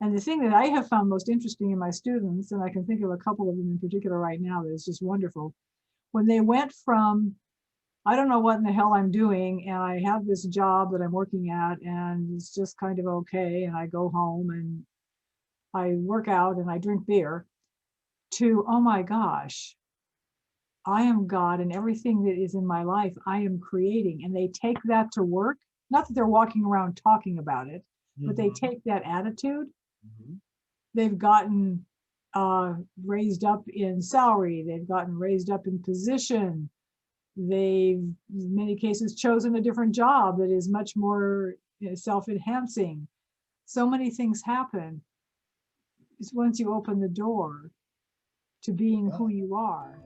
And the thing that I have found most interesting in my students, and I can think of a couple of them in particular right now that is just wonderful, when they went from, I don't know what in the hell I'm doing, and I have this job that I'm working at, and it's just kind of okay, and I go home and I work out and I drink beer, to, oh my gosh, I am God, and everything that is in my life, I am creating. And they take that to work. Not that they're walking around talking about it, but they take that attitude. They've gotten raised up in salary. They've gotten raised up in position. They've, in many cases, chosen a different job that is much more self-enhancing. So many things happen. It's once you open the door to being who you are.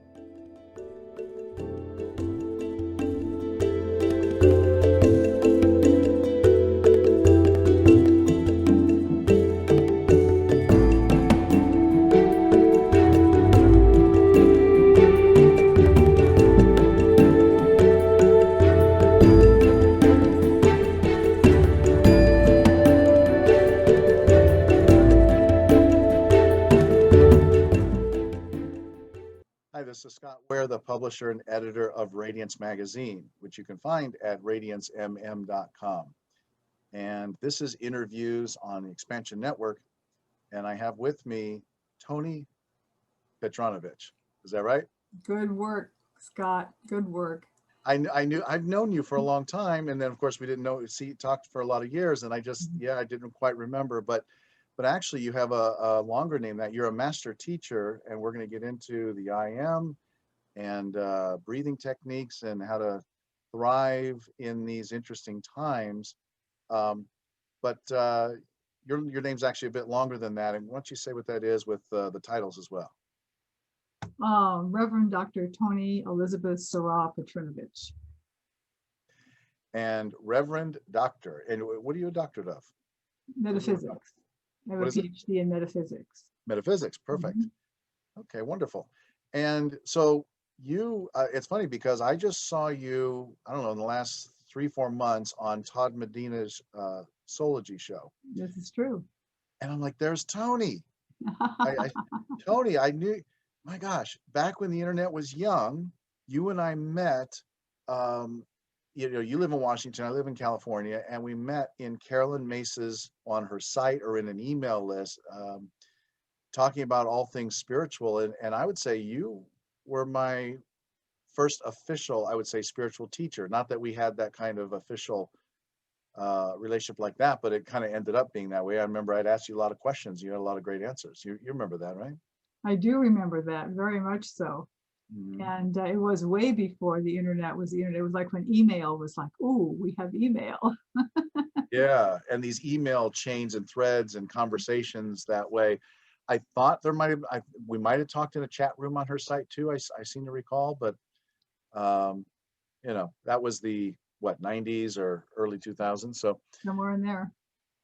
Hi, this is Scott Ware, the publisher and editor of Radiance magazine, which you can find at radiancemm.com. And this is interviews on the Expansion Network. And I have with me TONI PETRONOVICH. Is that right? Good work, Scott. Good work. I've known you for a long time, and then of course we didn't talked for a lot of years, and I didn't quite remember, but actually you have a longer name, that you're a master teacher, and we're going to get into the IM and breathing techniques and how to thrive in these interesting times. But your name's actually a bit longer than that, and why don't you say what that is with the titles as well? Reverend Dr. TONI Elizabeth Sarah PETRONOVICH. And Reverend Doctor, and what are you a doctorate of? Metaphysics. I have a PhD in metaphysics. Metaphysics, perfect. Okay, wonderful. And so you, it's funny because I just saw you, I don't know, in the last 3-4 months on Todd Medina's Soology show. This is true. And I'm like, there's TONI. TONI, I knew, my gosh, back when the internet was young, you and I met, you live in Washington, I live in California, and we met in Carolyn Mace's, on her site or in an email list, talking about all things spiritual. And I would say you were my first official, I would say, spiritual teacher. Not that we had that kind of official relationship like that, but it kind of ended up being that way. I remember I'd asked you a lot of questions. You had a lot of great answers. You remember that, right? I do remember that, very much so. And it was way before the internet was the internet. It was like when email was like, ooh, we have email. Yeah, and these email chains and threads and conversations that way. I thought we might have talked in a chat room on her site too. I seem to recall, but that was the 90s or early 2000s. So somewhere in there.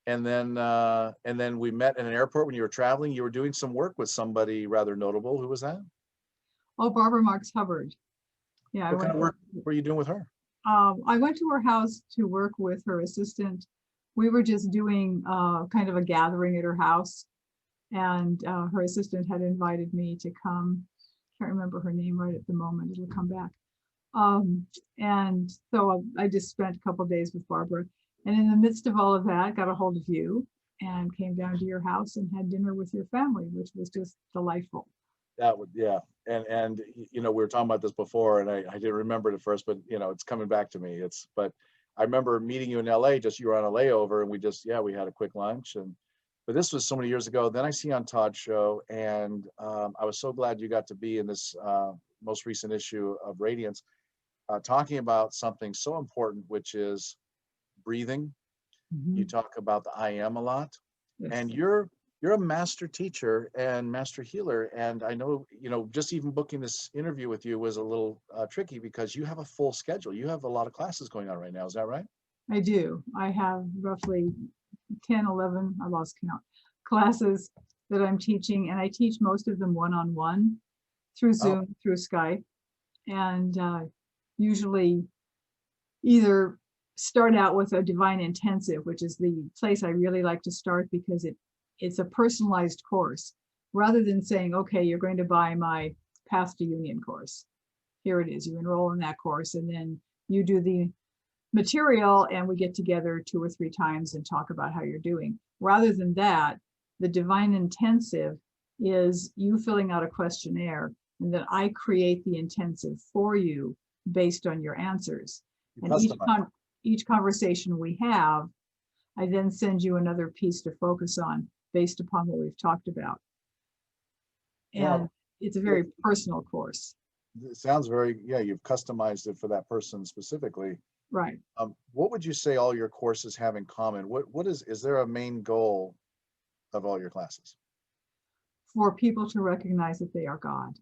And then we met in an airport when you were traveling. You were doing some work with somebody rather notable. Who was that? Oh, Barbara Marx Hubbard. Yeah. What kind of work were you doing with her? I went to her house to work with her assistant. We were just doing kind of a gathering at her house, and her assistant had invited me to come. Can't remember her name right at the moment. It'll come back. And so I just spent a couple of days with Barbara. And in the midst of all of that, got a hold of you and came down to your house and had dinner with your family, which was just delightful. That would, yeah. And we were talking about this before, and I didn't remember it at first, but it's coming back to me. But I remember meeting you in LA, you were on a layover, and we had a quick lunch. But this was so many years ago. Then I see you on Todd's show, and I was so glad you got to be in this most recent issue of Radiance, talking about something so important, which is breathing. You talk about the I am a lot. Yes. And you're a master teacher and master healer. And I know, just even booking this interview with you was a little tricky because you have a full schedule. You have a lot of classes going on right now. Is that right? I do. I have roughly 10, 11, I lost count, classes that I'm teaching. And I teach most of them one-on-one through Zoom, through Skype. And usually either start out with a divine intensive, which is the place I really like to start because it it's a personalized course rather than saying, okay, you're going to buy my Path to Union course. Here it is. You enroll in that course and then you do the material and we get together 2 or 3 times and talk about how you're doing. Rather than that, the Divine Intensive is you filling out a questionnaire and then I create the intensive for you based on your answers. And each conversation we have, I then send you another piece to focus on based upon what we've talked about. And it's a very personal course. It sounds very, yeah, you've customized it for that person specifically. Right. What would you say all your courses have in common? What is there a main goal of all your classes? For people to recognize that they are God,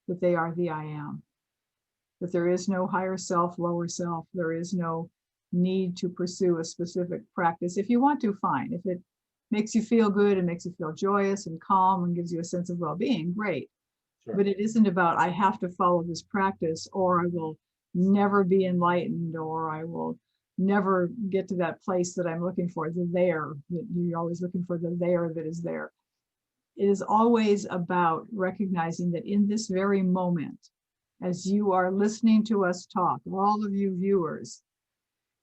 that they are the I am, that there is no higher self, lower self. There is no need to pursue a specific practice. If you want to, fine. If it makes you feel good and makes you feel joyous and calm and gives you a sense of well-being, great. Sure. But it isn't about, I have to follow this practice or I will never be enlightened or I will never get to that place that I'm looking for, the there, that you're always looking for the there that is there. It is always about recognizing that in this very moment, as you are listening to us talk, all of you viewers,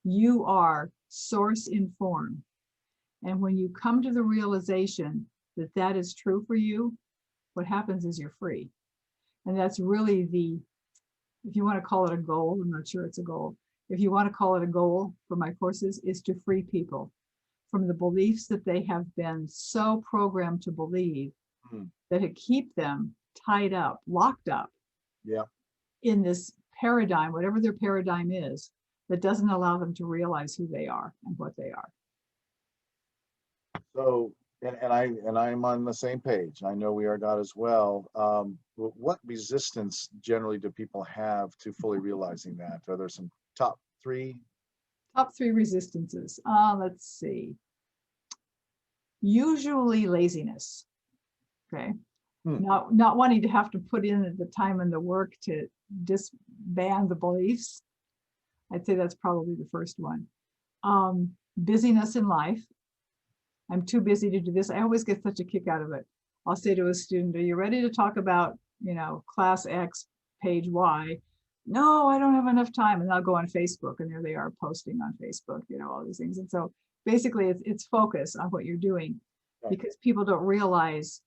you are source informed. And when you come to the realization that that is true for you, what happens is you're free. And that's really the, if you want to call it a goal, I'm not sure it's a goal. If you want to call it a goal for my courses, is to free people from the beliefs that they have been so programmed to believe that it keep them tied up, locked up in this paradigm, whatever their paradigm is, that doesn't allow them to realize who they are and what they are. So, and I'm on the same page. I know we are God as well. What resistance generally do people have to fully realizing that? Are there some top three? Top 3 resistances. Let's see. Usually laziness. Okay. Not wanting to have to put in the time and the work to disband the beliefs. I'd say that's probably the first one. Busyness in life. I'm too busy to do this. I always get such a kick out of it. I'll say to a student, are you ready to talk about, class X, page Y? No, I don't have enough time. And I'll go on Facebook and there they are posting on Facebook, all these things. And so basically it's focus on what you're doing because people don't realize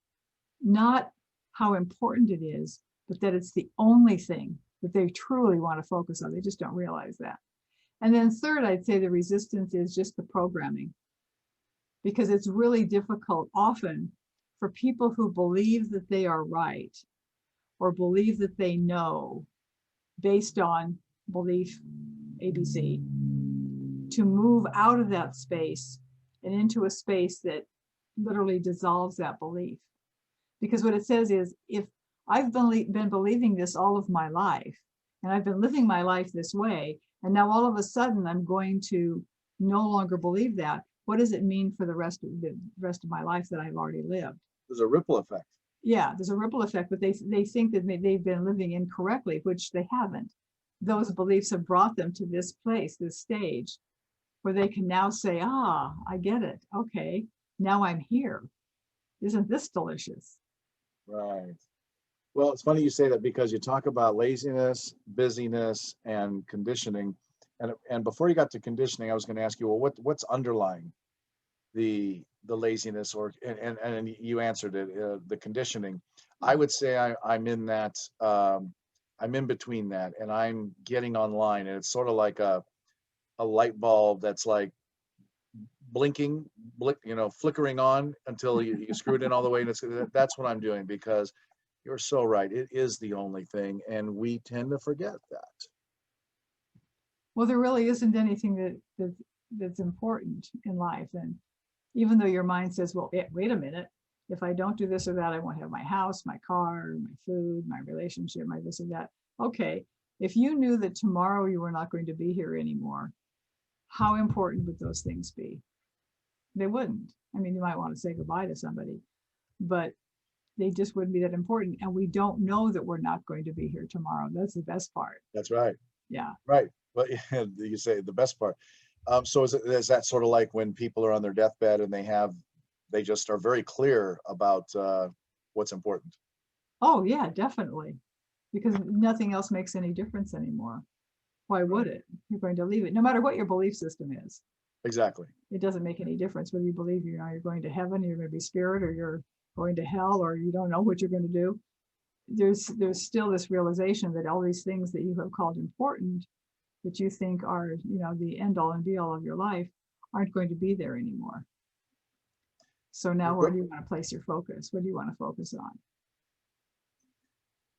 not how important it is, but that it's the only thing that they truly want to focus on. They just don't realize that. And then third, I'd say the resistance is just the programming, because it's really difficult often for people who believe that they are right or believe that they know based on belief ABC to move out of that space and into a space that literally dissolves that belief. Because what it says is, if I've been believing this all of my life, and I've been living my life this way, and now all of a sudden I'm going to no longer believe that, what does it mean for the rest of my life that I've already lived? There's a ripple effect. Yeah, there's a ripple effect, but they think that they've been living incorrectly, which they haven't. Those beliefs have brought them to this place, this stage, where they can now say, I get it. Okay, now I'm here. Isn't this delicious? Right. Well, it's funny you say that because you talk about laziness, busyness, and conditioning. And before you got to conditioning, I was going to ask you, well, what's underlying the laziness, and you answered it, the conditioning. I would say I'm in that, I'm in between that, and I'm getting online, and it's sort of like a light bulb that's like blinking, flickering on until you screw it in all the way. And that's what I'm doing, because you're so right. It is the only thing, and we tend to forget that. Well, there really isn't anything that's important in life. And even though your mind says, well, wait a minute, if I don't do this or that, I won't have my house, my car, my food, my relationship, my this or that. Okay, if you knew that tomorrow you were not going to be here anymore, how important would those things be? They wouldn't. I mean, you might want to say goodbye to somebody, but they just wouldn't be that important. And we don't know that we're not going to be here tomorrow. That's the best part. That's right. Yeah. Right. Well, you say the best part. So is that sort of like when people are on their deathbed and they have they just are very clear about what's important. Oh yeah, definitely. Because nothing else makes any difference anymore. Why would it? You're going to leave it, no matter what your belief system is. Exactly. It doesn't make any difference whether you believe you're going to heaven, you're going to be spirit, or you're going to hell, or you don't know what you're going to do. There's still this realization that all these things that you have called important, that you think are, the end all and be all of your life, aren't going to be there anymore. So now where do you want to place your focus? What do you want to focus on?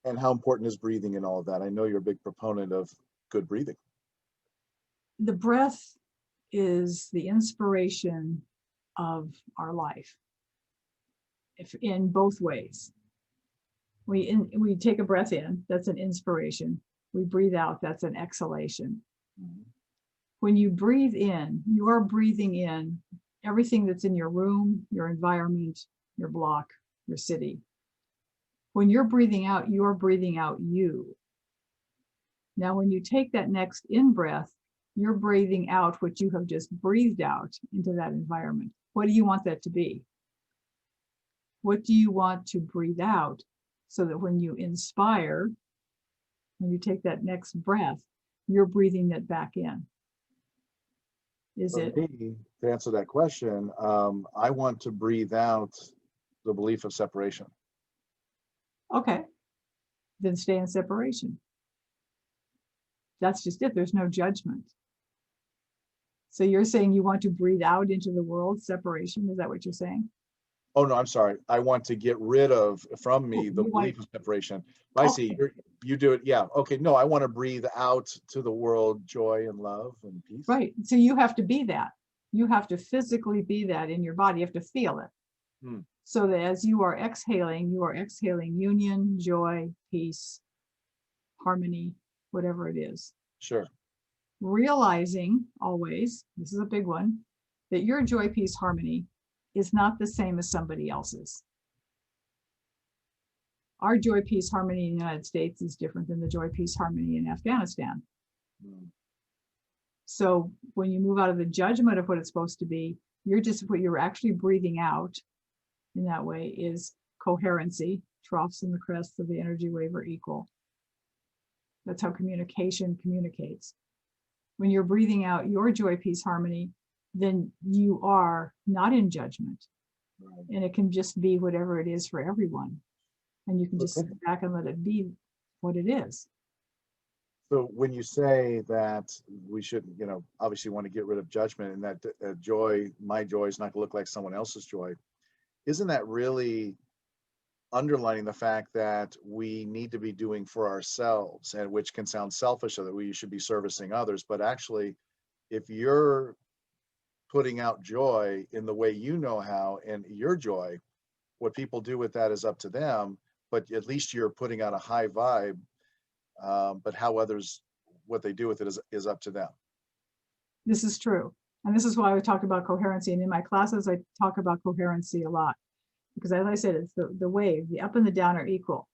And how important is breathing and all of that? I know you're a big proponent of good breathing. The breath is the inspiration of our life, if in both ways. We take a breath in, that's an inspiration. We breathe out, that's an exhalation. When you breathe in, you are breathing in everything that's in your room, your environment, your block, your city. When you're breathing out, you are breathing out you. Now, when you take that next in breath, you're breathing out what you have just breathed out into that environment. What do you want that to be? What do you want to breathe out so that when you inspire, when you take that next breath, you're breathing that back in? Is For it? me, to answer that question, I want to breathe out the belief of separation. Okay, then stay in separation. That's just it. There's no judgment. So you're saying you want to breathe out into the world separation? Is that what you're saying? Oh, no, I'm sorry. I want to get rid of from me Oh, the you belief want- of separation. I see. Okay. You do it. Yeah. Okay. No, I want to breathe out to the world joy and love and peace. Right. So you have to be that. You have to physically be that in your body. You have to feel it. Hmm. So that as you are exhaling union, joy, peace, harmony, whatever it is. Sure. Realizing always, this is a big one, that your joy, peace, harmony is not the same as somebody else's. Our joy, peace, harmony in the United States is different than the joy, peace, harmony in Afghanistan. Hmm. So when you move out of the judgment of what it's supposed to be, what you're actually breathing out in that way is coherency. Troughs and the crests of the energy wave are equal. That's how communication communicates. When you're breathing out your joy, peace, harmony, then you are not in judgment. Right. And it can just be whatever it is for everyone. And you can just Okay. sit back and let it be what it is. So when you say that we should, obviously want to get rid of judgment and that joy, my joy is not going to look like someone else's joy, isn't that really underlining the fact that we need to be doing for ourselves, and which can sound selfish, so that we should be servicing others, but actually, if you're putting out joy in the way you know how and your joy, what people do with that is up to them, but at least you're putting out a high vibe. But what they do with it is up to them. This is true. And this is why we talk about coherency. And in my classes, I talk about coherency a lot. Because as I said, it's the wave, the up and the down are equal.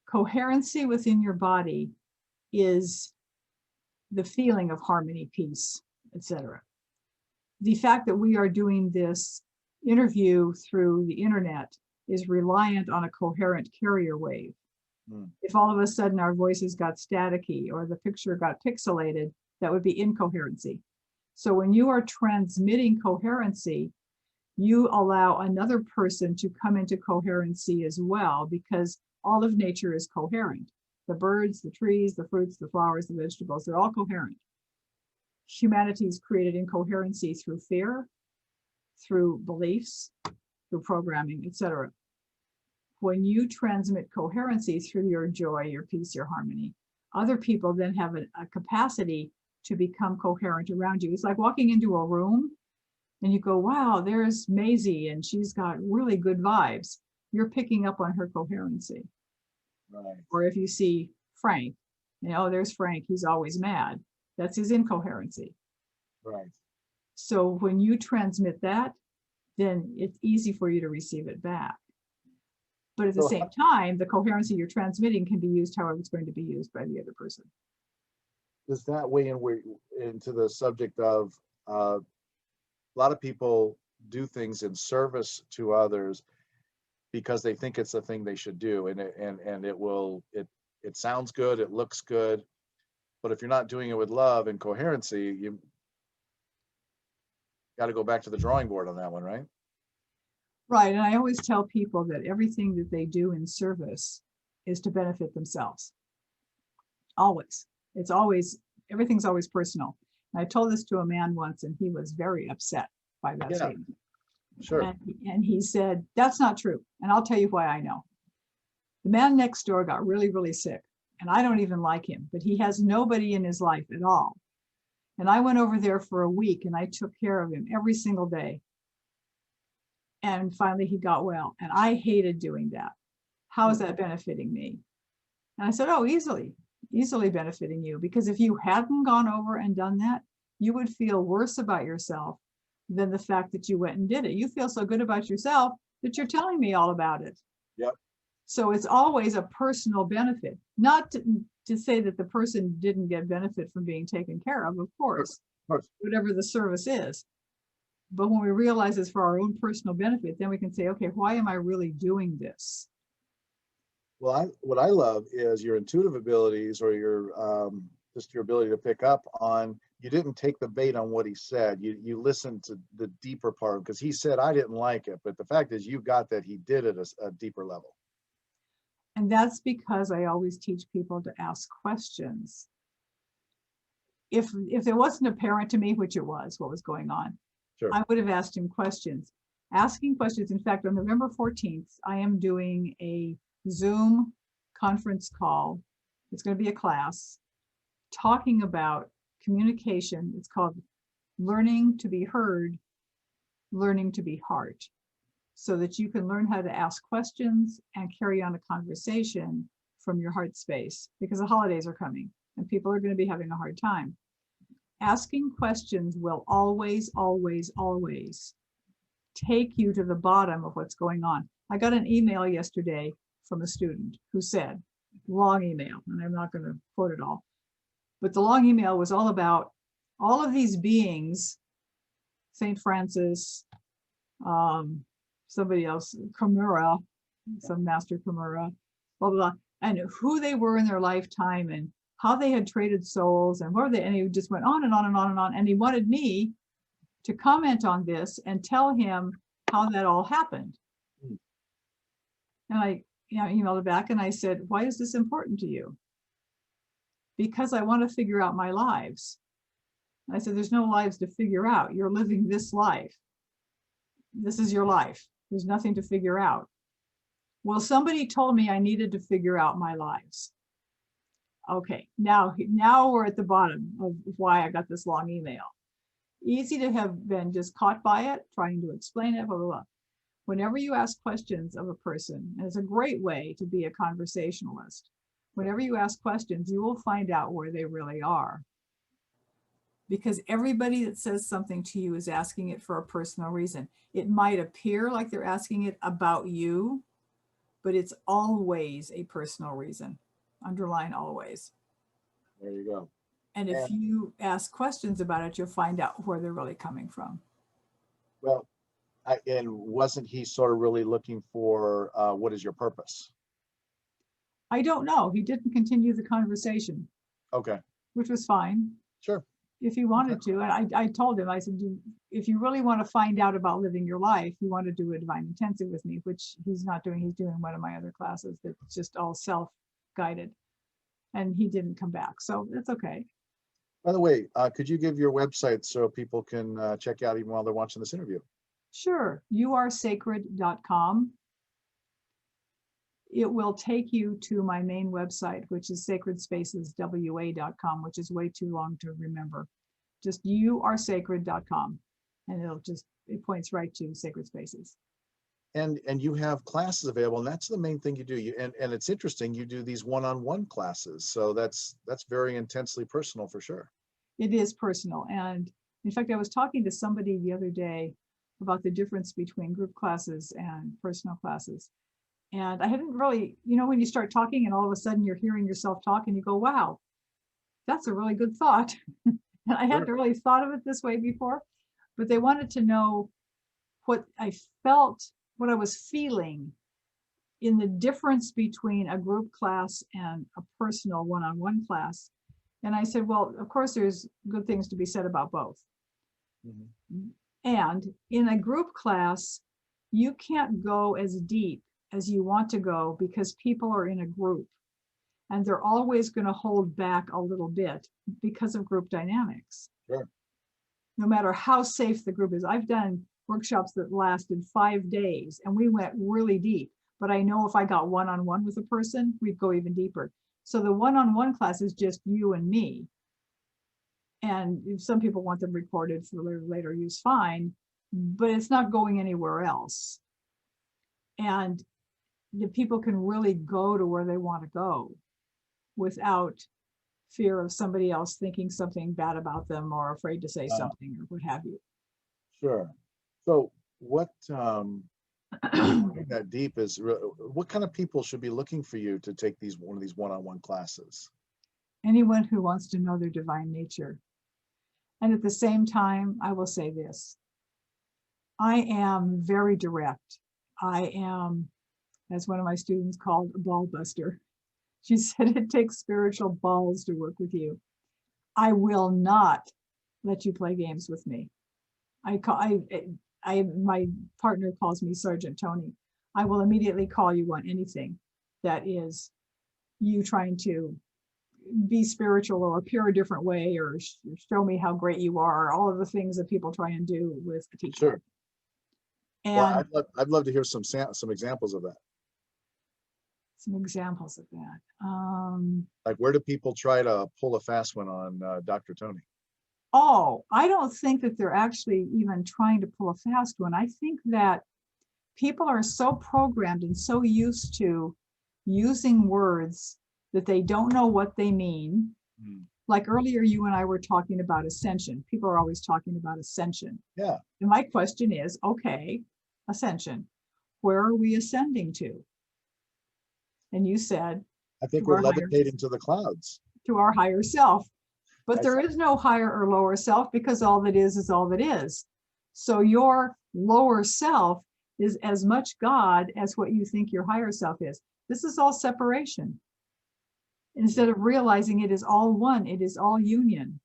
Coherency within your body is the feeling of harmony, peace, etc. The fact that we are doing this interview through the internet is reliant on a coherent carrier wave. If all of a sudden our voices got staticky or the picture got pixelated, that would be incoherency. So when you are transmitting coherency, you allow another person to come into coherency as well, because all of nature is coherent. The birds, the trees, the fruits, the flowers, the vegetables, they're all coherent. Humanity is created incoherency through fear, through beliefs, through programming, etc. When you transmit coherency through your joy, your peace, your harmony, other people then have a capacity to become coherent around you. It's like walking into a room and you go, wow, there's Maisie and she's got really good vibes. You're picking up on her coherency. Right. Or if you see Frank, there's Frank, he's always mad. That's his incoherency. Right. So when you transmit that, then it's easy for you to receive it back. But at the same time, the coherency you're transmitting can be used however it's going to be used by the other person. Does that weigh into the subject of a lot of people do things in service to others because they think it's the thing they should do, and it sounds good, it looks good, but if you're not doing it with love and coherency, you got to go back to the drawing board on that one, right? Right. And I always tell people that everything that they do in service is to benefit themselves. Always. It's always, everything's always personal. And I told this to a man once, and he was very upset by that statement. Sure. And he said, that's not true. And I'll tell you why I know. The man next door got really, really sick. And I don't even like him, but he has nobody in his life at all. And I went over there for a week and I took care of him every single day. And finally he got well. And I hated doing that. How is that benefiting me? And I said, oh, easily benefiting you. Because if you hadn't gone over and done that, you would feel worse about yourself than the fact that you went and did it. You feel so good about yourself that you're telling me all about it. Yep. So it's always a personal benefit, not to say that the person didn't get benefit from being taken care of course, whatever the service is. But when we realize it's for our own personal benefit, then we can say, okay, why am I really doing this? Well, what I love is your intuitive abilities, or your just your ability to pick up on. You didn't take the bait on what he said. You listened to the deeper part, because he said, I didn't like it, but the fact is you got that he did it at a deeper level. And that's because I always teach people to ask questions. If it wasn't apparent to me, which it was, what was going on, sure, I would have asked him questions. Asking questions. In fact, on November 14th, I am doing a Zoom conference call. It's going to be a class talking about communication. It's called Learning to be Heard, Learning to be Heart, so that you can learn how to ask questions and carry on a conversation from your heart space, because the holidays are coming and people are going to be having a hard time. Asking questions will always, always, always take you to the bottom of what's going on. I got an email yesterday from a student who said, long email, and I'm not going to quote it all, but the long email was all about all of these beings, St. Francis, somebody else, Kimura, some master Kimura, blah, blah, blah, and who they were in their lifetime and how they had traded souls and where they, and he just went on and on and on and on. And he wanted me to comment on this and tell him how that all happened. And I emailed it back and I said, why is this important to you? Because I want to figure out my lives. And I said, there's no lives to figure out. You're living this life. This is your life. There's nothing to figure out. Well, somebody told me I needed to figure out my lives. Okay, now we're at the bottom of why I got this long email. Easy to have been just caught by it, trying to explain it, blah, blah, blah. Whenever you ask questions of a person, and it's a great way to be a conversationalist, whenever you ask questions, you will find out where they really are. Because everybody that says something to you is asking it for a personal reason. It might appear like they're asking it about you, but it's always a personal reason. Underline always. There you go. And if you ask questions about it, you'll find out where they're really coming from. Well, and wasn't he sort of really looking for what is your purpose? I don't know. He didn't continue the conversation. Okay. Which was fine. Sure. If he wanted to. And I told him, I said, if you really want to find out about living your life, you want to do a divine intensive with me, which he's not doing. He's doing one of my other classes that's just all self-guided. And he didn't come back. So that's okay. By the way, could you give your website so people can check out even while they're watching this interview? Sure. youaresacred.com. It will take you to my main website, which is sacredspaceswa.com, which is way too long to remember. Just youaresacred.com, and it points right to Sacred Spaces. And you have classes available, and that's the main thing you do. And it's interesting, you do these one-on-one classes, so that's very intensely personal for sure. It is personal, and in fact, I was talking to somebody the other day about the difference between group classes and personal classes. And I hadn't really, when you start talking and all of a sudden you're hearing yourself talk and you go, wow, that's a really good thought. And I hadn't really thought of it this way before, but they wanted to know what I felt, what I was feeling in the difference between a group class and a personal one-on-one class. And I said, well, of course, there's good things to be said about both. Mhm. And in a group class, you can't go as deep as you want to go because people are in a group and they're always going to hold back a little bit because of group dynamics. Sure. No matter how safe the group is. I've done workshops that lasted 5 days and we went really deep, but I know if I got one-on-one with a person, we'd go even deeper. So the one-on-one class is just you and me. And if some people want them recorded for later use, fine, but it's not going anywhere else. And the people can really go to where they want to go without fear of somebody else thinking something bad about them or afraid to say something or what have you. Sure. So what that deep is, what kind of people should be looking for you to take one of these one-on-one classes? Anyone who wants to know their divine nature. And at the same time, I will say this. I am very direct. I am, as one of my students called, a ball buster. She said it takes spiritual balls to work with you. I will not let you play games with me. My partner calls me Sergeant Tony. I will immediately call you on anything that is you trying to be spiritual or appear a different way or show me how great you are, all of the things that people try and do with a teacher. Sure. And well, I'd love to hear some examples of that. Some examples of that. Like, where do people try to pull a fast one on Dr. Tony? Oh, I don't think that they're actually even trying to pull a fast one. I think that people are so programmed and so used to using words that they don't know what they mean. Like earlier, you and I were talking about ascension. People are always talking about ascension. Yeah. And my question is, okay, ascension, where are we ascending to? And you said, I think we're levitating to the clouds. To our higher self. But there is no higher or lower self because all that is all that is. So your lower self is as much God as what you think your higher self is. This is all separation. Instead of realizing it is all one, it is all union.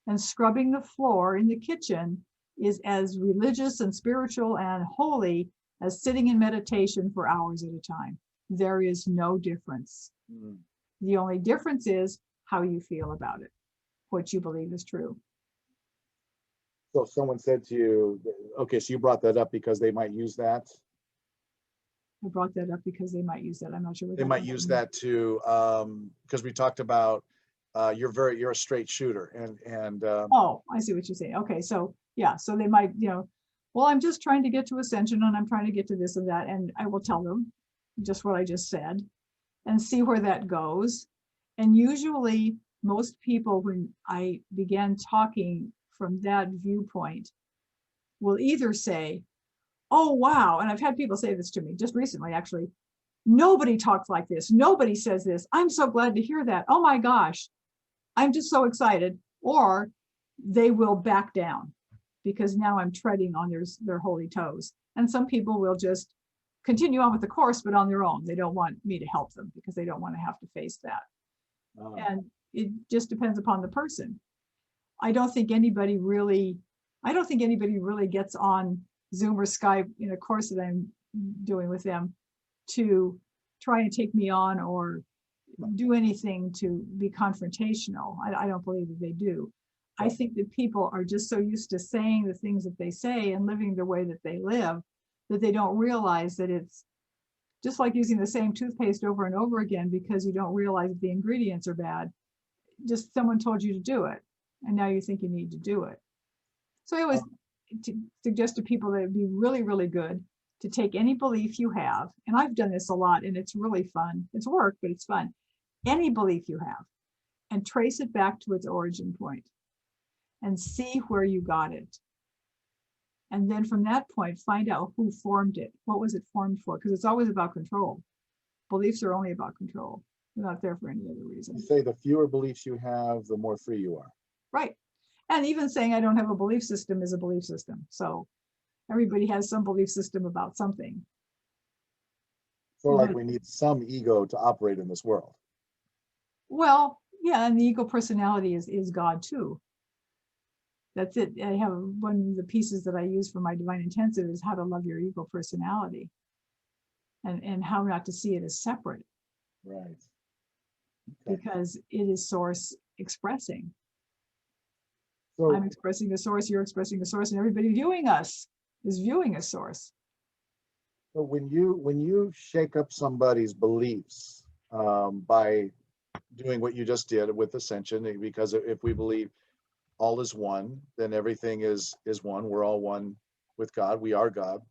And scrubbing the floor in the kitchen is as religious and spiritual and holy as sitting in meditation for hours at a time. There is no difference. The only difference is how you feel about it, what you believe is true. So if someone said to you, okay, so you brought that up because they might use that? I brought that up because they might use that. I'm not sure what they might use that to, because we talked about you're a straight shooter and oh, I see what you're saying. Okay, so yeah, so they might, well, I'm just trying to get to ascension and I'm trying to get to this and that, and I will tell them just what I just said and see where that goes. And usually most people, when I began talking from that viewpoint, will either say, oh, wow. And I've had people say this to me just recently, actually. Nobody talks like this. Nobody says this. I'm so glad to hear that. Oh my gosh, I'm just so excited. Or they will back down because now I'm treading on their holy toes. And some people will just continue on with the course, but on their own. They don't want me to help them because they don't want to have to face that. And it just depends upon the person. I don't think anybody really gets on Zoom or Skype in a course that I'm doing with them to try and take me on or do anything to be confrontational. I don't believe that they do. I think that people are just so used to saying the things that they say and living the way that they live that they don't realize that it's just like using the same toothpaste over and over again because you don't realize that the ingredients are bad. Just someone told you to do it, and now you think you need to do it. So I always suggest to people that it'd be really, really good to take any belief you have, and I've done this a lot, and it's really fun. It's work, but it's fun. Any belief you have, and trace it back to its origin point, and see where you got it. And then from that point, find out who formed it. What was it formed for? Because it's always about control. Beliefs are only about control. They're not there for any other reason. You say the fewer beliefs you have, the more free you are. Right. And even saying I don't have a belief system is a belief system. So Everybody has some belief system about something. So like we need some ego to operate in this world. Well, yeah, and the ego personality is God too. That's it. I have one of the pieces that I use for my divine intensive is how to love your ego personality, and how not to see it as separate. Right. Okay. Because it is source expressing. So I'm expressing a source, you're expressing a source, and everybody viewing us is viewing a source. so when you shake up somebody's beliefs by doing what you just did with ascension, because if we believe all is one, then everything is one. We're all one with God. We are God.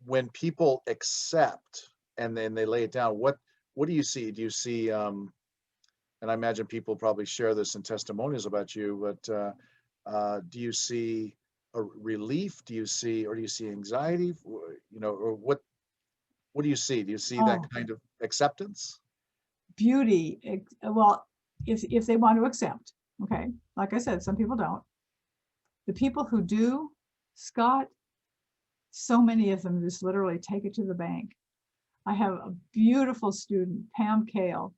When people accept and then they lay it down, what do you see? Do you see, and I imagine people probably share this in testimonials about you, but do you see a relief? Do you see anxiety? You know, or what do you see? Do you see that kind of acceptance? Beauty. Well, if they want to accept, okay. Like I said, some people don't. The people who do, Scott, so many of them just literally take it to the bank. I have a beautiful student, Pam Kale,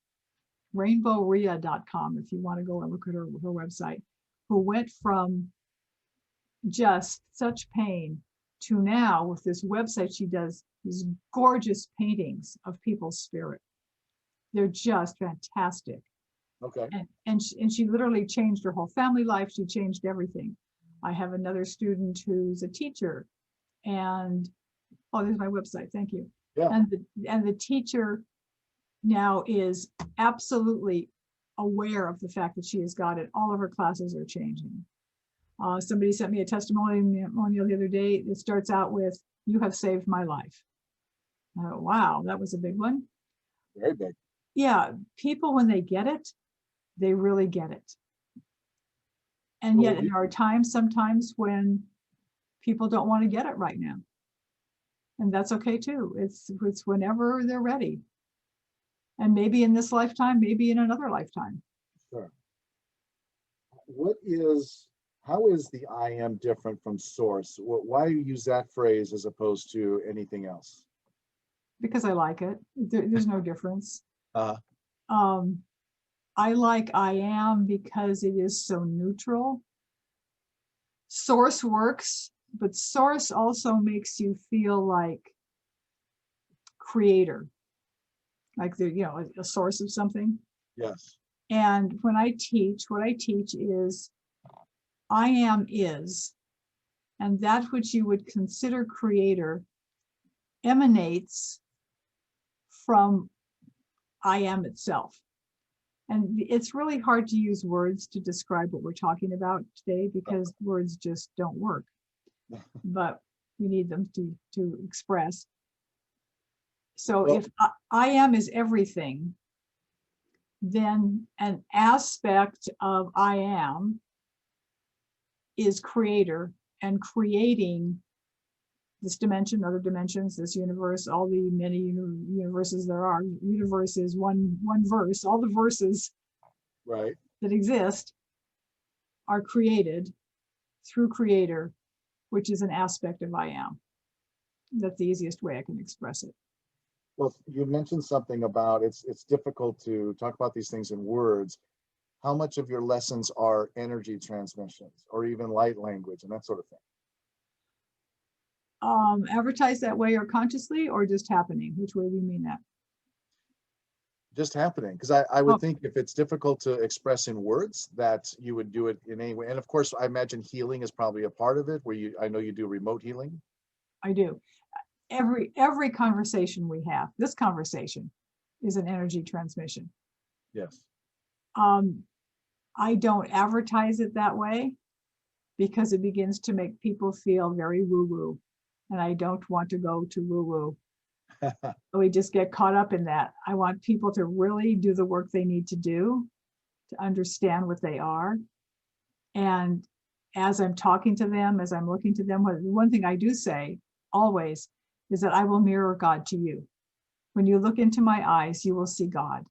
rainbowria.com, if you want to go and look at her website, who went from just such pain to now with this website. She does these gorgeous paintings of people's spirit. They're just fantastic. Okay. And she literally changed her whole family life. She changed everything. I have another student who's a teacher, and oh, there's my website. Thank you. Yeah. And the teacher now is absolutely aware of the fact that she has got it. All of her classes are changing. Somebody sent me a testimonial the other day. It starts out with, "You have saved my life." Wow, that was a big one. Very big. Yeah, people, when they get it, they really get it. And yet there are times sometimes when people don't want to get it right now. And that's okay too. It's whenever they're ready. And maybe in this lifetime, maybe in another lifetime. Sure. How is the I am different from source? Why do you use that phrase as opposed to anything else? Because I like it. There's no difference. Uh, I like I am because it is so neutral. Source works, but source also makes you feel like creator, like a source of something. yes. And when I teach, what I teach is I am is, and that which you would consider creator emanates from I am itself. And it's really hard to use words to describe what we're talking about today because words just don't work, but we need them to express. So Well, if I am is everything, then an aspect of I am is creator, and creating this dimension, other dimensions, this universe, all the many universes there are. Universe is one verse. All the verses right. that exist are created through creator, which is an aspect of I am. That's the easiest way I can express it. Well, you mentioned something about it's difficult to talk about these things in words. How much of your lessons are energy transmissions or even light language and that sort of thing? Advertise that way or consciously or just happening? Which way do you mean that? Just happening, because I would think if it's difficult to express in words that you would do it in any way. And of course, I imagine healing is probably a part of it, where I know you do remote healing. I do. Every conversation we have, this conversation is an energy transmission. Yes. I don't advertise it that way because it begins to make people feel very woo-woo, and I don't want to go to woo-woo. We just get caught up in that. I want people to really do the work they need to do to understand what they are. And as I'm talking to them, as I'm looking to them, one thing I do say always is that I will mirror God to you. When you look into my eyes, you will see God.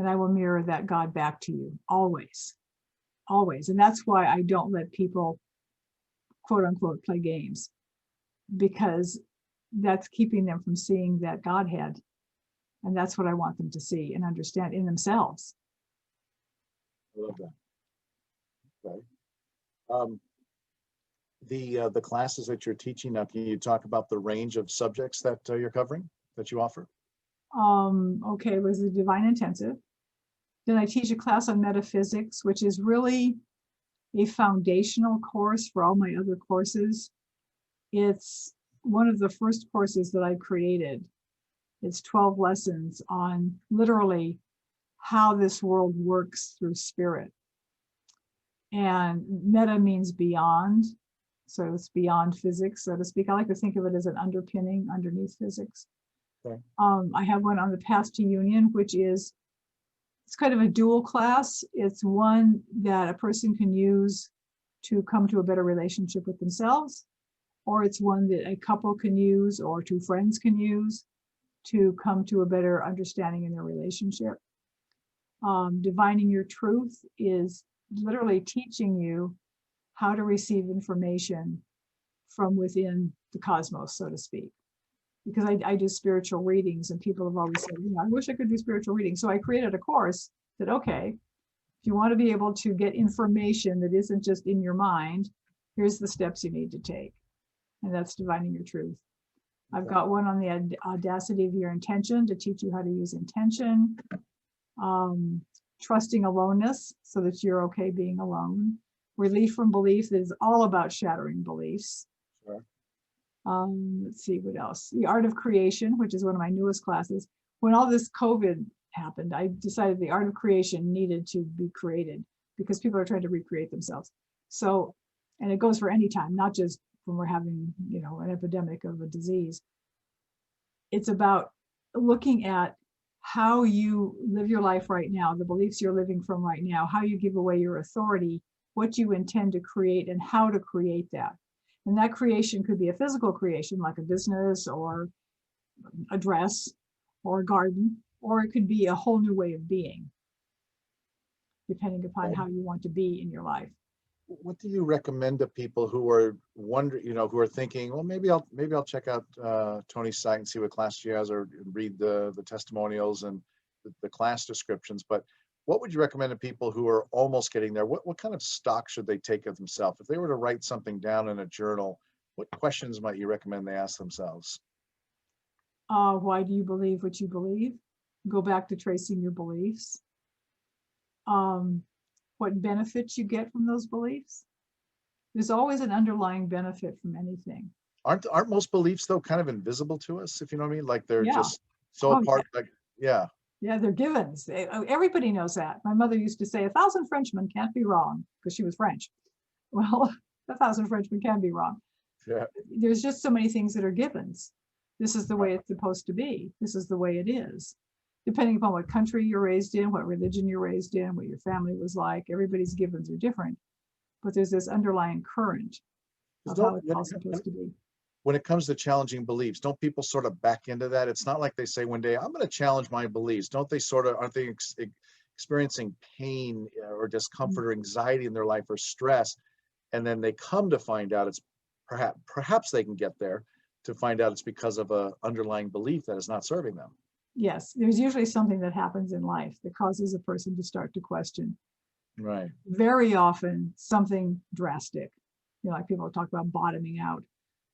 And I will mirror that God back to you, always, always. And that's why I don't let people quote unquote, play games, because that's keeping them from seeing that Godhead. And that's what I want them to see and understand in themselves. I love that. Okay. The classes that you're teaching now, can you talk about the range of subjects that you're covering, that you offer? Okay, it was a divine intensive. Then I teach a class on metaphysics, which is really a foundational course for all my other courses. It's one of the first courses that I created. It's 12 lessons on literally how this world works through spirit. And meta means beyond. So it's beyond physics, so to speak. I like to think of it as an underpinning underneath physics. Okay. I have one on the path to union, which is, it's kind of a dual class. It's one that a person can use to come to a better relationship with themselves, or it's one that a couple can use or two friends can use to come to a better understanding in their relationship. Divining your truth is literally teaching you how to receive information from within the cosmos, so to speak. Because I do spiritual readings, and people have always said, I wish I could do spiritual readings. So I created a course that, okay, if you want to be able to get information that isn't just in your mind, here's the steps you need to take. And that's divining your truth. I've got one on the audacity of your intention to teach you how to use intention. Trusting aloneness so that you're okay being alone. Relief from belief is all about shattering beliefs. Sure. Let's see what else. The art of creation, which is one of my newest classes. When all this COVID happened, I decided the art of creation needed to be created because people are trying to recreate themselves. So, and it goes for any time, not just when we're having, an epidemic of a disease. It's about looking at how you live your life right now, the beliefs you're living from right now, how you give away your authority, what you intend to create, and how to create that. And that creation could be a physical creation, like a business or a dress or a garden, or it could be a whole new way of being, depending upon how you want to be in your life. What do you recommend to people who are wondering, who are thinking, well, maybe I'll check out Toni's site and see what class she has, or read the testimonials and the class descriptions. But what would you recommend to people who are almost getting there? What kind of stock should they take of themselves? If they were to write something down in a journal, what questions might you recommend they ask themselves? Why do you believe what you believe? Go back to tracing your beliefs. What benefits you get from those beliefs? There's always an underlying benefit from anything. Aren't most beliefs though kind of invisible to us, if you know what I mean? Like they're just so Oh, apart. Like, yeah. Yeah, they're givens. Everybody knows that. My mother used to say, 1,000 Frenchmen can't be wrong, because she was French. Well, 1,000 Frenchmen can be wrong. Yeah. There's just so many things that are givens. This is the way it's supposed to be. This is the way it is. Depending upon what country you're raised in, what religion you're raised in, what your family was like, everybody's givens are different. But there's this underlying current of how it's all supposed to be. When it comes to challenging beliefs, don't people sort of back into that? It's not like they say one day, I'm going to challenge my beliefs. Don't they aren't they experiencing pain or discomfort or anxiety in their life or stress? And then they come to find out it's perhaps they can get there to find out it's because of an underlying belief that is not serving them. Yes, there's usually something that happens in life that causes a person to start to question. Right. Very often something drastic. Like people talk about bottoming out.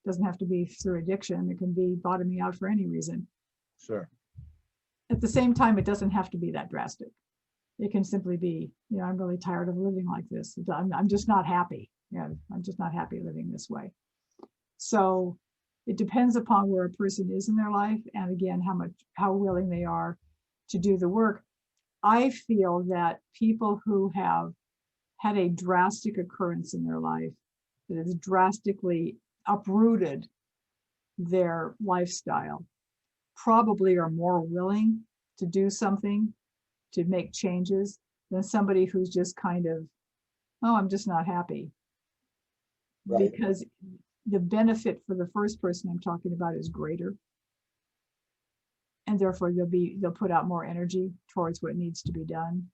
Doesn't have to be through addiction. It can be bottoming out for any reason. Sure. At the same time, it doesn't have to be that drastic. It can simply be, I'm really tired of living like this. I'm just not happy. I'm just not happy living this way. So it depends upon where a person is in their life, and again, how willing they are to do the work. I feel that people who have had a drastic occurrence in their life that has drastically uprooted their lifestyle probably are more willing to do something, to make changes, than somebody who's just kind of, I'm just not happy. Right. Because the benefit for the first person I'm talking about is greater, and therefore they'll put out more energy towards what needs to be done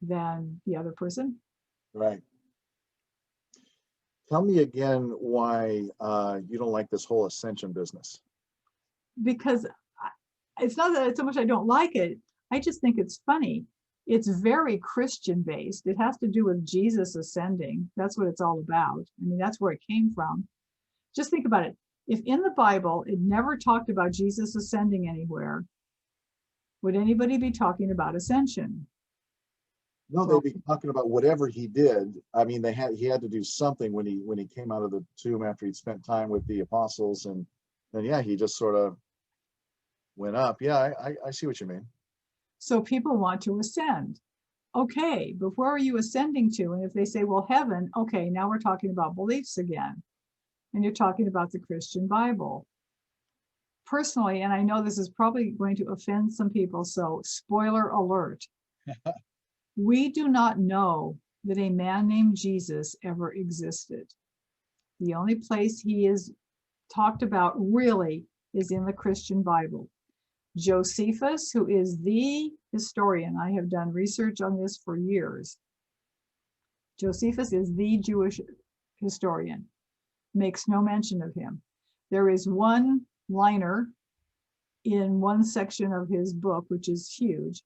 than the other person. Right. Tell me again why you don't like this whole ascension business. Because it's not that it's so much I don't like it. I just think it's funny. It's very Christian based. It has to do with Jesus ascending. That's what it's all about. I mean, that's where it came from. Just think about it. If in the Bible it never talked about Jesus ascending anywhere, would anybody be talking about ascension? No, Well, they'd be talking about whatever he did. I mean, he had to do something when he came out of the tomb after he'd spent time with the apostles, and then yeah, he just sort of went up. Yeah, I see what you mean. so people want to ascend. Okay, but where are you ascending to? And if they say, well, heaven, okay, now we're talking about beliefs again. And you're talking about the Christian Bible. Personally, and I know this is probably going to offend some people, so spoiler alert, we do not know that a man named Jesus ever existed. The only place he is talked about really is in the Christian Bible. Josephus, who is the historian, I have done research on this for years. Josephus is the Jewish historian, makes no mention of him. There is one liner in one section of his book, which is huge,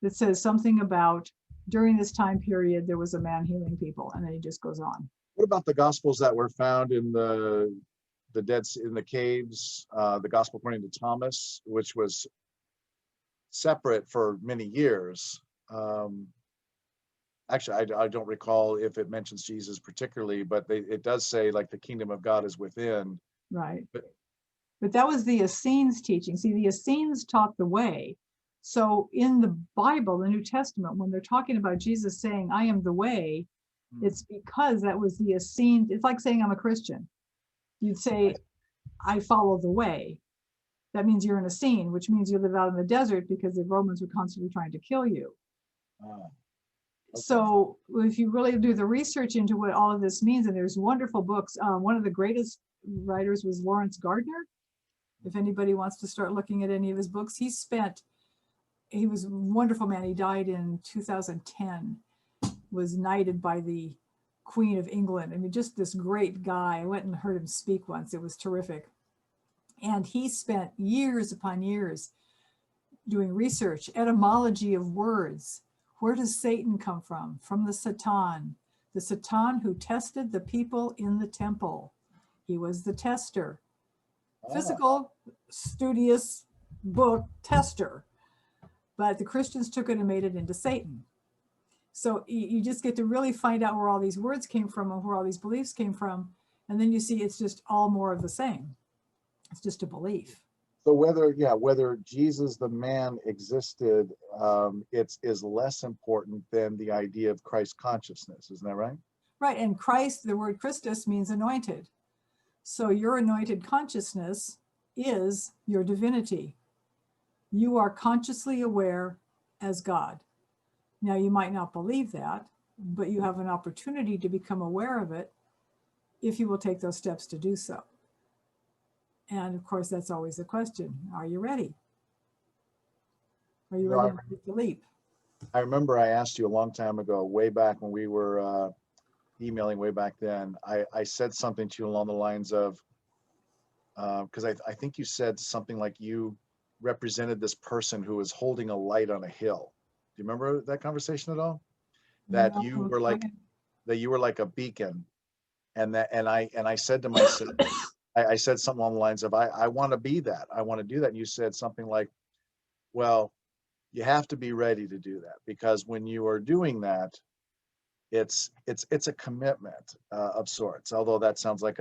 that says something about during this time period, there was a man healing people, and then he just goes on. What about the gospels that were found in the in the caves? The gospel according to Thomas, which was separate for many years. Actually, I don't recall if it mentions Jesus particularly, but it does say like the kingdom of God is within. Right. But that was the Essenes teaching. See, the Essenes taught the way. So in the Bible, the New Testament, when they're talking about Jesus saying, I am the way, it's because that was the Essenes. It's like saying I'm a Christian. You'd say, I follow the way. That means you're an Essene, which means you live out in the desert because the Romans were constantly trying to kill you. Okay. So if you really do the research into what all of this means, and there's wonderful books. One of the greatest writers was Lawrence Gardner. If anybody wants to start looking at any of his books, he was a wonderful man. He died in 2010, was knighted by the Queen of England. I mean, just this great guy. I went and heard him speak once. It was terrific. And he spent years upon years doing research, etymology of words. Where does Satan come from? From the Satan who tested the people in the temple. He was the tester. Physical, studious book tester. But the Christians took it and made it into Satan. So you just get to really find out where all these words came from and where all these beliefs came from. And then you see it's just all more of the same. It's just a belief. So whether Jesus the man existed, is less important than the idea of Christ consciousness. Isn't that right? Right. And Christ, the word Christus means anointed. So your anointed consciousness is your divinity. You are consciously aware as God. Now, you might not believe that, but you have an opportunity to become aware of it if you will take those steps to do so. And of course, that's always the question. Are you ready? Are you ready to make the leap? I remember I asked you a long time ago, way back when we were emailing way back then, I said something to you along the lines of, because I think you said something like you represented this person who was holding a light on a hill. Do you remember that conversation at all? That No, you were like a beacon, and I said to myself, I said something along the lines of, I want to be that. I want to do that. And you said something like, well, you have to be ready to do that, because when you are doing that, it's a commitment of sorts. Although that sounds like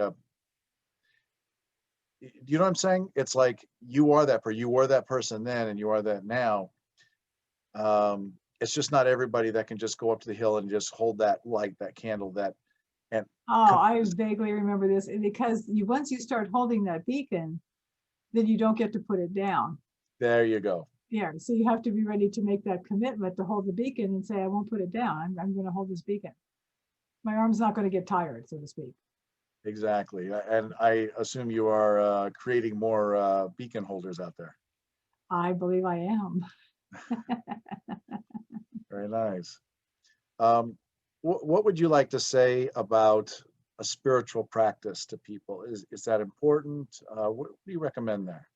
you know what I'm saying? It's like you are that person. You were that person then, and you are that now. It's just not everybody that can just go up to the hill and just hold that light, that candle, and I vaguely remember this, because once you start holding that beacon, then you don't get to put it down. there you go. Yeah, so you have to be ready to make that commitment to hold the beacon and say, I won't put it down. I'm going to hold this beacon. My arm's not going to get tired, so to speak. Exactly. And I assume you are creating more beacon holders out there. I believe I am. Very nice. What would you like to say about a spiritual practice to people? Is that important? What do you recommend there?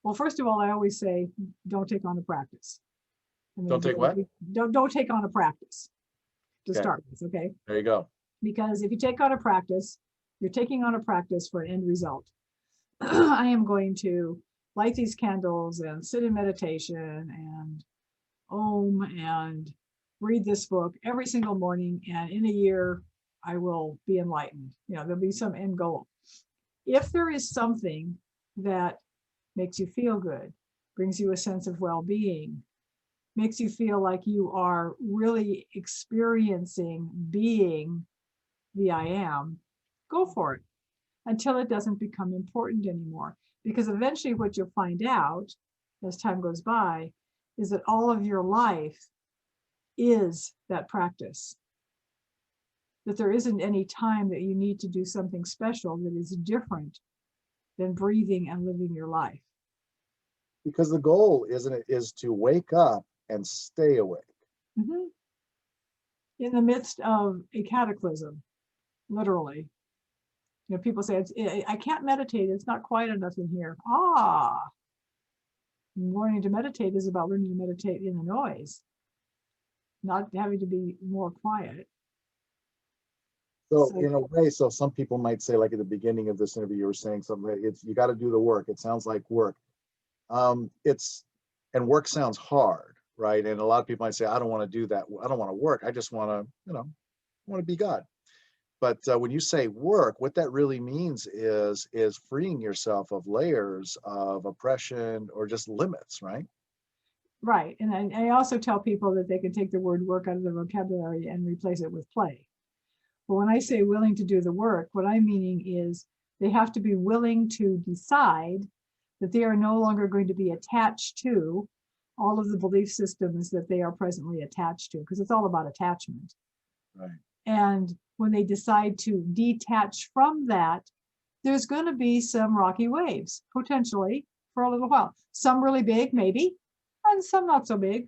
Well, first of all, I always say, don't take on a practice. I mean, Don't take what? don't take on a practice to Okay, start with, okay? there you go. Because if you take on a practice, you're taking on a practice for an end result. I am going to light these candles and sit in meditation and om and read this book every single morning, and in a year I will be enlightened. You know, there'll be some end goal. If there is something that makes you feel good, brings you a sense of well-being, makes you feel like you are really experiencing being the I am, go for it until it doesn't become important anymore. Because eventually what you'll find out as time goes by is that all of your life is that practice. That there isn't any time that you need to do something special that is different than breathing and living your life. Because the goal, isn't it, is to wake up and stay awake. Mm-hmm. In the midst of a cataclysm, literally. You know, people say, I can't meditate, it's not quiet enough in here. Learning to meditate is about learning to meditate in the noise, not having to be more quiet. So So, in a way, so some people might say, like at the beginning of this interview, you were saying something, it's, you got to do the work. It sounds like work. And work sounds hard, right? And a lot of people might say, I don't want to do that. I don't want to work. I just want to, I want to be God. But when you say work, what that really means is freeing yourself of layers of oppression or just limits, right? right. And I also tell people that they can take the word work out of their vocabulary and replace it with play. But when I say willing to do the work, what I'm meaning is they have to be willing to decide that they are no longer going to be attached to all of the belief systems that they are presently attached to, because it's all about attachment. Right. And when they decide to detach from that, there's going to be some rocky waves, potentially, for a little while. Some really big, maybe, and some not so big.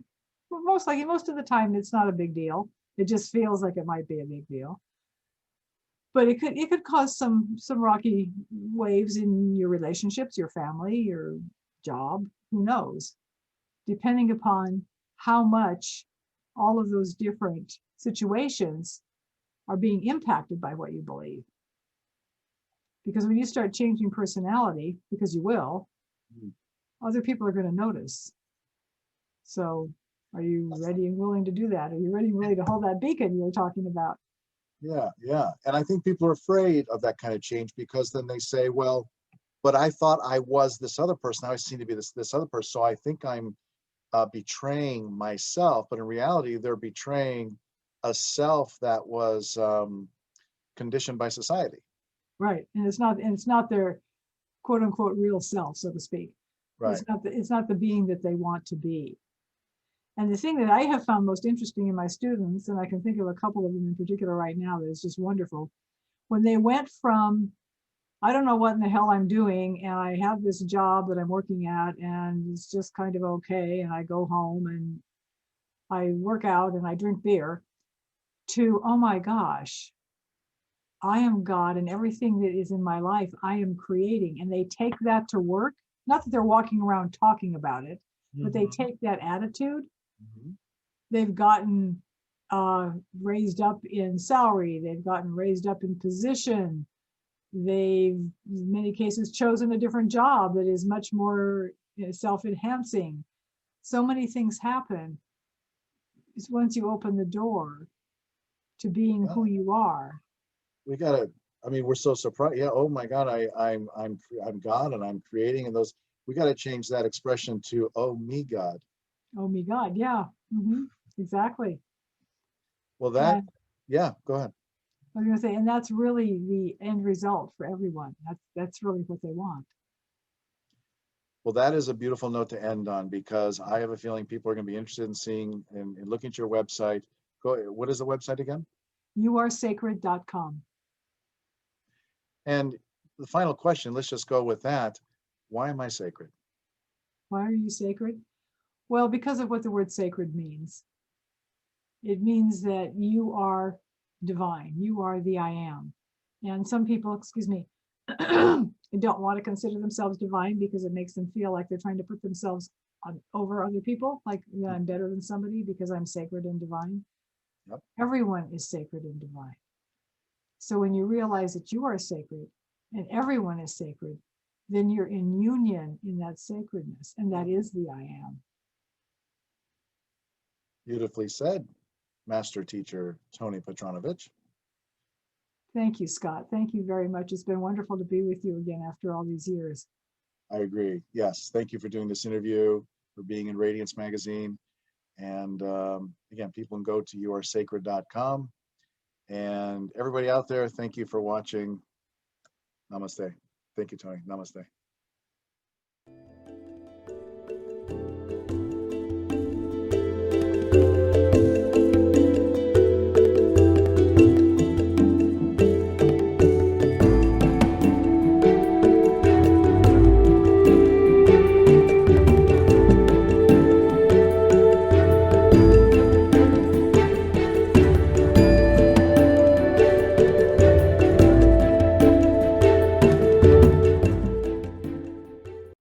But most likely, most of the time, it's not a big deal. It just feels like it might be a big deal. But it could cause some rocky waves in your relationships, your family, your job, who knows, depending upon how much all of those different situations are being impacted by what you believe. Because when you start changing personality, because you will, other people are going to notice. So are you ready and willing to do that? Are you ready and willing to hold that beacon you were talking about? Yeah, yeah. And I think people are afraid of that kind of change because then they say, well, but I thought I was this other person. Now I seem to be this other person. So I think I'm betraying myself. But in reality, they're betraying a self that was conditioned by society. Right. And it's not their quote unquote real self, so to speak. Right. It's not the being that they want to be. And the thing that I have found most interesting in my students, and I can think of a couple of them in particular right now that is just wonderful, when they went from, I don't know what in the hell I'm doing, and I have this job that I'm working at, and it's just kind of okay, and I go home and I work out and I drink beer, to, oh my gosh, I am God, and everything that is in my life, I am creating. And they take that to work. Not that they're walking around talking about it, but they take that attitude. They've gotten raised up in salary. They've gotten raised up in position. They've, in many cases, chosen a different job that is much more self-enhancing. So many things happen. It's once you open the door to being who you are. We gotta, I mean, we're so surprised. Yeah, oh my God, I'm God and I'm creating, and those, we gotta change that expression to, oh me God. Oh my God, yeah. Exactly. Well, that, And yeah, go ahead. I was going to say, and that's really the end result for everyone. That's really what they want. Well, that is a beautiful note to end on, because I have a feeling people are going to be interested in seeing and looking at your website. Go, what is the website again? youaresacred.com. And the final question, let's just go with that. Why am I sacred? Why are you sacred? Well, because of what the word sacred means. It means that you are divine. You are the I am. And some people, excuse me, don't want to consider themselves divine because it makes them feel like they're trying to put themselves over other people, like, yeah, I'm better than somebody because I'm sacred and divine. Yep. Everyone is sacred and divine. So when you realize that you are sacred and everyone is sacred, then you're in union in that sacredness, and that is the I am. Beautifully said, Master Teacher Toni Petronovich. Thank you, Scott. Thank you very much. It's been wonderful to be with you again after all these years. I agree. Yes. Thank you for doing this interview, for being in Radiance Magazine. And again, people can go to youaresacred.com. And everybody out there, thank you for watching. Namaste. Thank you, Toni. Namaste.